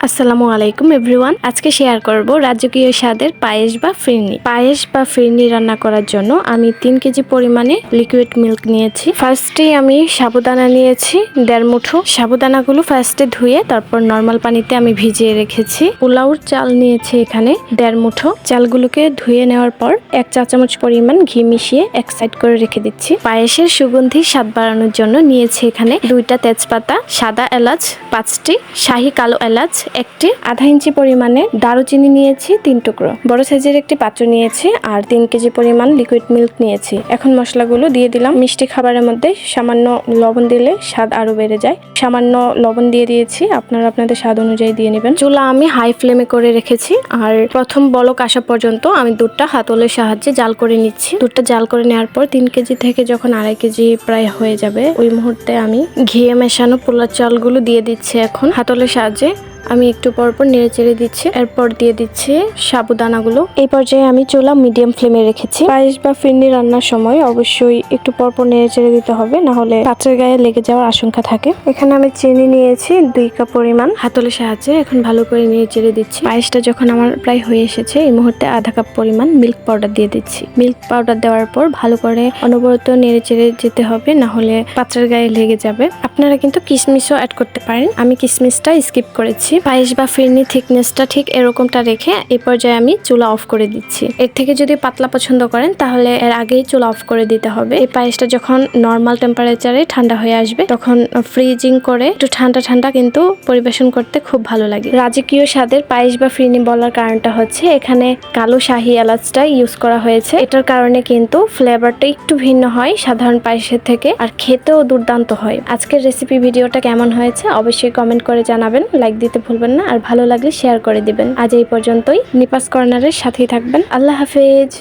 আসসালামু আলাইকুম এভরিওয়ান। আজকে শেয়ার করব রাজকীয় স্বাদের পায়েস বা ফিরনি। পায়েস বা ফিরনি রান্না করার জন্য আমি 3 কেজি পরিমাণে লিকুইড মিল্ক নিয়েছি। ফার্স্টে আমি সাবুদানা নিয়েছি 1.5 মুঠো। সাবুদানাগুলো ফার্স্টে ধুয়ে তারপর নর্মাল পানিতে আমি ভিজিয়ে রেখেছি। পোলাওর চাল নিয়েছি এখানে 1.5 মুঠো। চালগুলোকে ধুয়ে নেওয়ার পর 1 চা চামচ পরিমাণ ঘি মিশিয়ে এক সাইড করে রেখে দিচ্ছি। পায়েসের সুগন্ধি স্বাদ বাড়ানোর জন্য নিয়েছি এখানে 2টা তেজপাতা, সাদা এলাচ 5টি, শাহি কালো এলাচ 1টি, আধা ইঞ্চি পরিমাণে দারুচিনি নিয়েছি 3 টুকরো, বড় সাইজের একটি পাত্র নিয়েছি আর 3 কেজি পরিমাণ লিকুইড মিল্ক নিয়েছি। এখন মশলাগুলো দিয়ে দিলাম। মিষ্টি খাবারের মধ্যে সামান্য লবণ দিলে স্বাদ আরো বেড়ে যায়। সামান্য লবণ দিয়ে দিয়েছি, আপনারা আপনাদের স্বাদ অনুযায়ী দিয়ে নেবেন। চুলা আমি হাই ফ্লেমে করে রেখেছি আর প্রথম বলক আসা পর্যন্ত আমি দুধটা হাতলের সাহায্যে জাল করে নিচ্ছি। দুধটা জাল করে নেওয়ার পর 3 কেজি থেকে যখন 2.5 কেজি প্রায় হয়ে যাবে ওই মুহূর্তে আমি ঘিয়ে মেশানো পোলার চালগুলো দিয়ে দিচ্ছি। এখন হাতলের সাহায্যে আমি একটু পরপর নেড়ে চেড়ে দিচ্ছি। এরপর দিয়ে দিচ্ছি সাবুদানাগুলো। এই পর্যায়ে আমি চুলা মিডিয়াম ফ্লেমে রেখেছি। পায়েস বা ফিরনি রান্নার সময় অবশ্যই একটু পরপর নেড়ে চেড়ে দিতে হবে, না হলে পাত্রের গায়ে লেগে যাওয়ার আশঙ্কা থাকে। এখানে আমি চিনি নিয়েছি 2 কাপ পরিমাণ। হাতলের সাহায্যে এখন ভালো করে নেড়ে চেড়ে দিচ্ছি। পায়েসটা যখন আমার প্রায় হয়ে এসেছে এই মুহূর্তে আধা কাপ পরিমাণ মিল্ক পাউডার দিয়ে দিচ্ছি। মিল্ক পাউডার দেওয়ার পর ভালো করে অনবরত নেড়ে চেড়ে যেতে হবে, না হলে পাত্রের গায়ে লেগে যাবে। আপনারা কিন্তু কিশমিশও অ্যাড করতে পারেন, আমি কিশমিশটা স্কিপ করেছি। পায়েস বা ফিরনি থিকনেসটা ঠিক এরকমটা রেখে এই পর্যায়ে আমি চুলা অফ করে দিচ্ছি। এর থেকে যদি পাতলা পছন্দ করেন তাহলে এর আগেই চুলা অফ করে দিতে হবে। এই পায়েসটা যখন নর্মাল টেম্পারেচারে ঠান্ডা হয়ে আসবে তখন ফ্রিজিং করে একটু ঠান্ডা ঠান্ডা কিন্তু পরিবেশন করতে খুব ভালো লাগে। রাজকীয় স্বাদের পায়েস বা ফিরনি বলার কারণটা হচ্ছে এখানে কালো শাহি এলাচটা ইউজ করা হয়েছে। এটার কারণে কিন্তু ফ্লেভারটা একটু ভিন্ন হয় সাধারণ পায়েসের থেকে, আর খেতেও দুর্দান্ত হয়। আজকের রেসিপি ভিডিওটা কেমন হয়েছে অবশ্যই কমেন্ট করে জানাবেন, লাইক দিতে ভুলবেন না, আর ভালো লাগলে শেয়ার করে দিবেন। আজ এই পর্যন্তই। নিপাস কর্নারের সাথেই থাকবেন। আল্লাহ হাফেজ।